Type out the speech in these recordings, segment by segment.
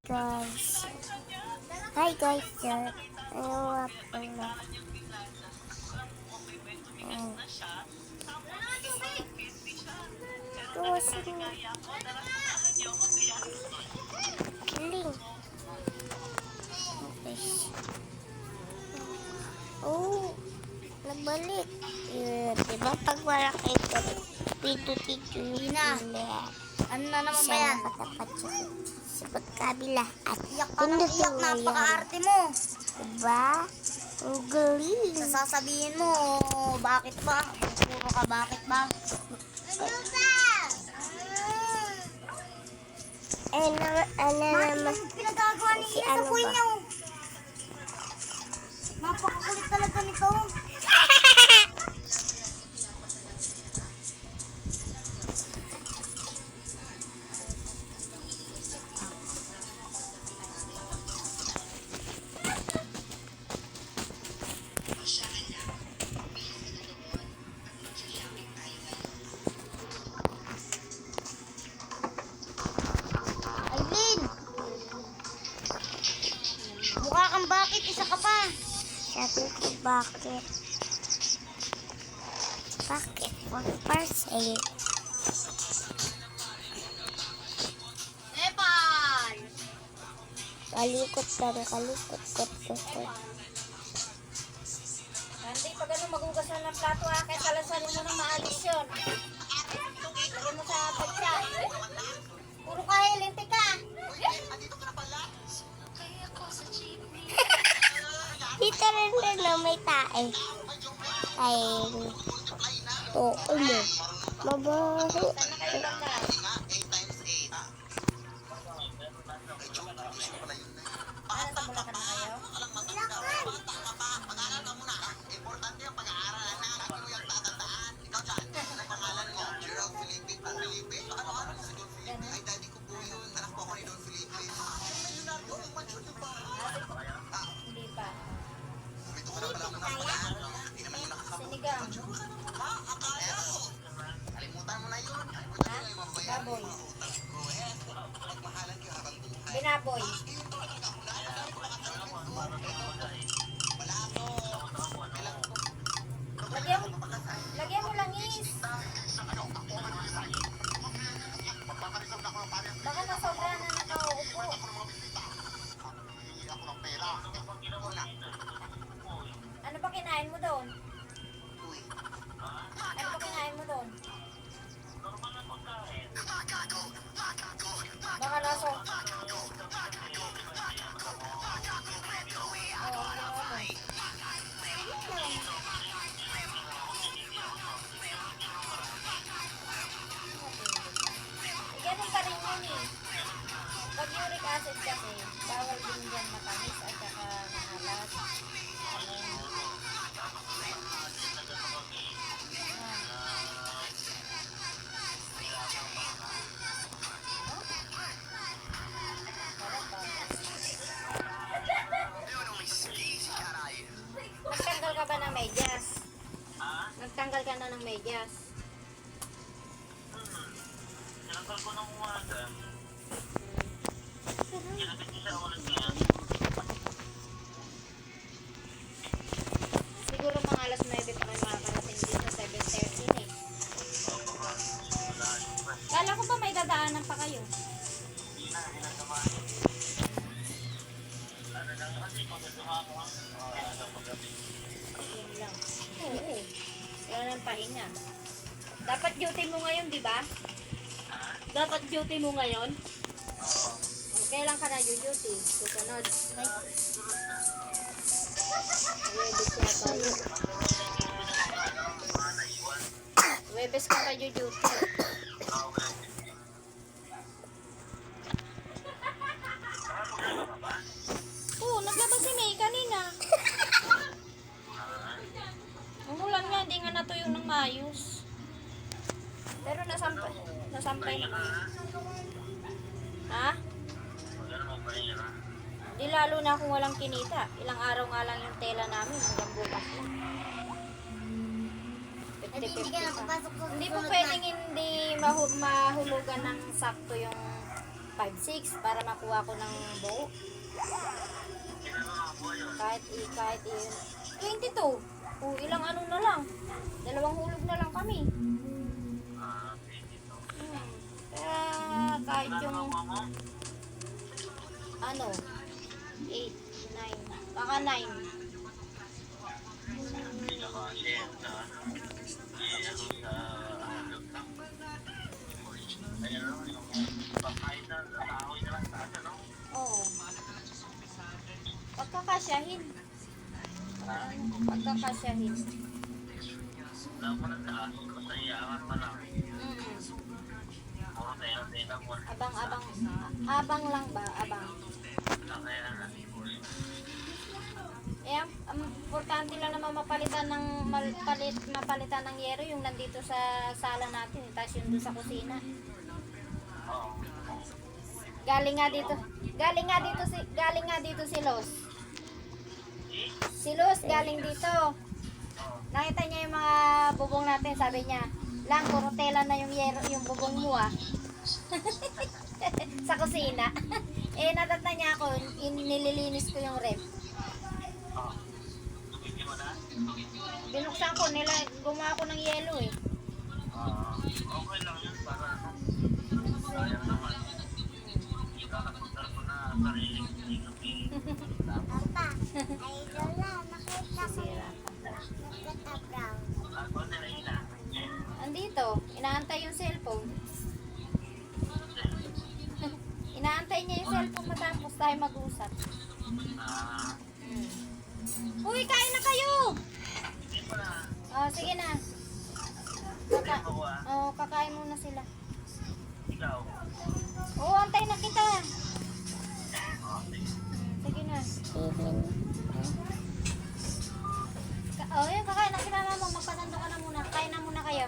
Guys, hi guys, ano nga pala, gawasin mo, kiling, oh, nabalik, diba pag malaki ito, pito-tito yung pila, Ano na naman ba siya yan? nakatapat sa pagkabila, at Iyak ka ng iyak, napaka-arte mo. Diba? Ang galing. Sasabihin mo, bakit ba? Puro ka, bakit ba? Ano ba? Ano naman? Pinagagawa ni Si Iya sa ano buhay ba? niya. Napakakulit talaga nito. Aileen! Mukha kang bakit, isa ka pa. Sabi ko, bakit? Bakit? What parcel? Epan! Kalikot ka na, kalikot. Hindi, pag ano, magugas na ng plato ha, kaya salasanin mo na maalis yun. Lagyan mo sa pagsa. Puro ka, lintik ka. Dito rin na may tae. Ay, toko mo. Mabaho. Saan na kayo banda? Ah, nasa Bulacan na kayo? Hindi pa. Sinigang. Ha? Baboy. Binaboy. Lagyan mo langis. Baka nasobra na nakauupo. Ano pa kinain mo doon? Ano pa kinain mo doon? Baka naso. Oo, ano. Ganun pa rin yun eh. Pag uric acid kasi, bawal din dyan matamis at saka maalat. Nagtanggal ka ba ng medyas? Nagtanggal ka na ng medyas? Tinanggal ko ng umaga. Ginapit niya sa ulit niya. Siguro mga alas 9 pa kayo makakarating dito, 7:30 na eh. Kala ko ba may dadaanan pa kayo? Hindi na naman. Ano lang kasi kung natuha ko ang paggabi. Yun lang. Oo. Wala nang pahinga. Dapat duty mo ngayon, di ba? Dapat duty mo ngayon? Kailan ka na duty? Susunod. Ay. Webes yata yun. Webes ka pa duty. Oo, naglabas si May kanina. Ang ulan nga, hindi nga natuyo ng maayos. Pero nasampay na kayo. Ha? Di lalo na kung walang kinita. Ilang araw nga lang yung tela namin. Hanggang bukas lang. 50-50 pa. Hindi po pwedeng hindi mahulugan ng sakto yung 5-6 para makuha ko ng buo. Kahit yun. 22. Ilang ano na lang. 2 hulog na lang kami. Kaya kahit yung ano 8, 9, baka 9. Oo. Pagkakasyahin. Pagkakasyahin. Abang lang ba? Abang. Eh, ang importante lang naman mapalitan ng yero yung nandito sa sala natin, tapos yung doon sa kusina. Galing nga dito si Los. Si Los galing dito. Nakita niya yung mga bubong natin, sabi niya, "Lang, puro tela na yung yero, yung bubong mo ah." Sa kusina. Nadatna niya ako, nililinis ko yung ref. Binuksan ko, gumawa ko ng yelo eh. Okay lang yun para sayang naman. Ikakapagdal ko na sarili ko Papa, ay lola, nakita ko Sisira. nagkata-brown. ako nila ina. Andito, inaantay yung cellphone. Inaantay niya yung cellphone matapos tayo mag-usap. Uy, kain na kayo! Oh, sige na. Kakain muna sila. Ikaw. Oo, antay na kita. Sige na. Yun, kakain na si mama mo. Magpasando ka na muna. Kain na muna kayo.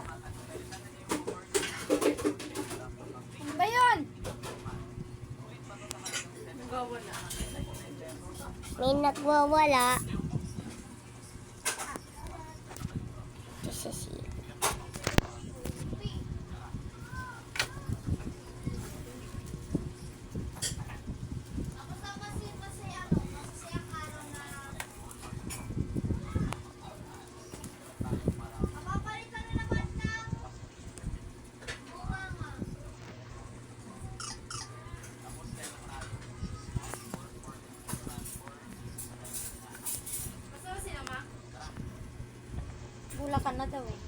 Ano ba yun? May nagwawala. Isa siya. Bulacan na daw eh.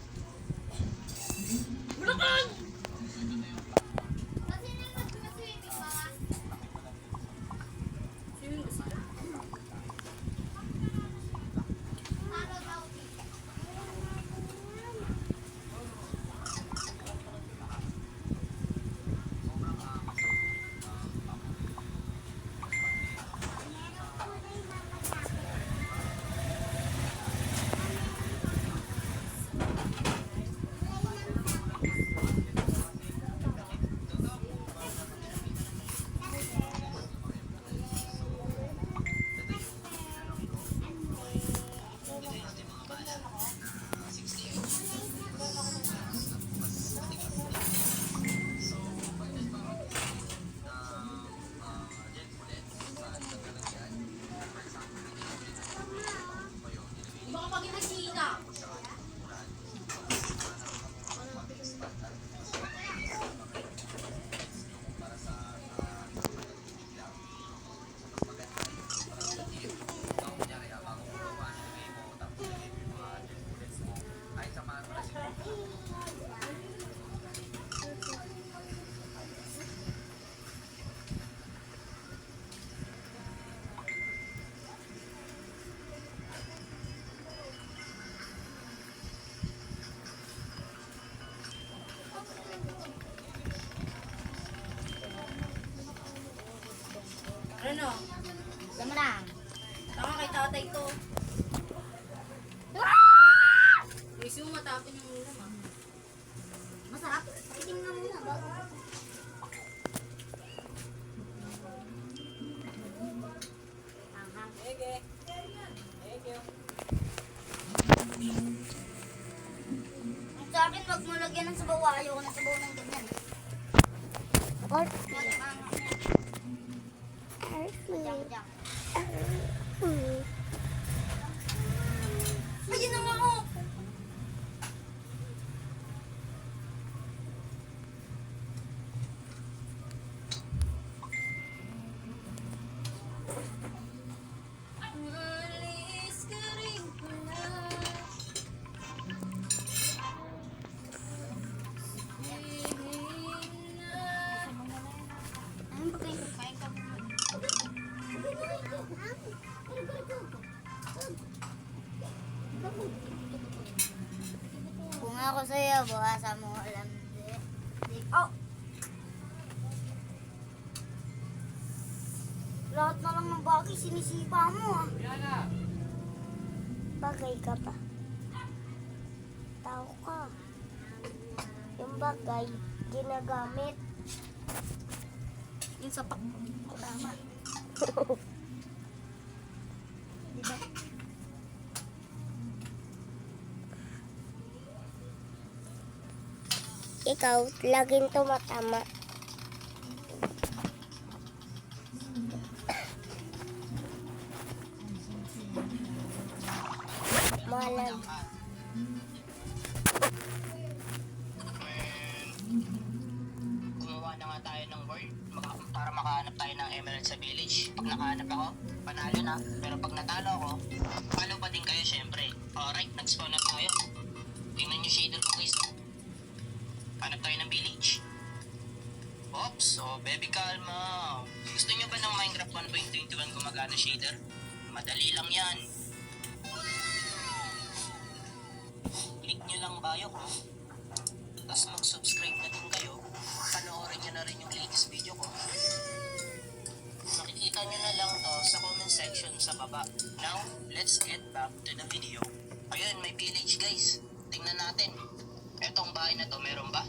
Ano? Sama na. Tama kay tatay to. Gusto mo matapin yung ulam ah. Masarap. Tingnan mo na bago. Sa akin, wag mo lagyan ng sabaw. Ayaw ko ng sabaw ng ganyan. Or, Diyan. Ayun na nga oh! Alis ka rin pala. Ano ba kayo? Kain ka muna. Kung ako sa'yo, baka mo alam. Oh! Lahat na lang ng bagay sinisipa mo ah. Bagay ka ba? Tao ka. Yung bagay, ginagamit. Yung sapak mo. Tama. Diba? Ikaw, laging tumatama. Malam. Gumawa na nga tayo ng word para makahanap tayo ng emerald sa village. Pag nakahanap ako, panalo na. Pero pag natalo ako, follow pa din kayo syempre. Alright, nag-spawn na tayo. Tingnan nyo shader ko guys. Oh. Hanap tayo ng village. Oops, oh baby kalma. Gusto nyo ba ng Minecraft 1.21 gumagana shader? Madali lang yan. Click nyo lang bio ko. Tapos mag-subscribe na din kayo. Panoorin nyo na rin yung latest video ko. Makikita nyo na lang to sa comment section sa baba. Now, let's get back to the video. Ayun, may village guys. Tingnan natin. Etong bahay na to, meron ba?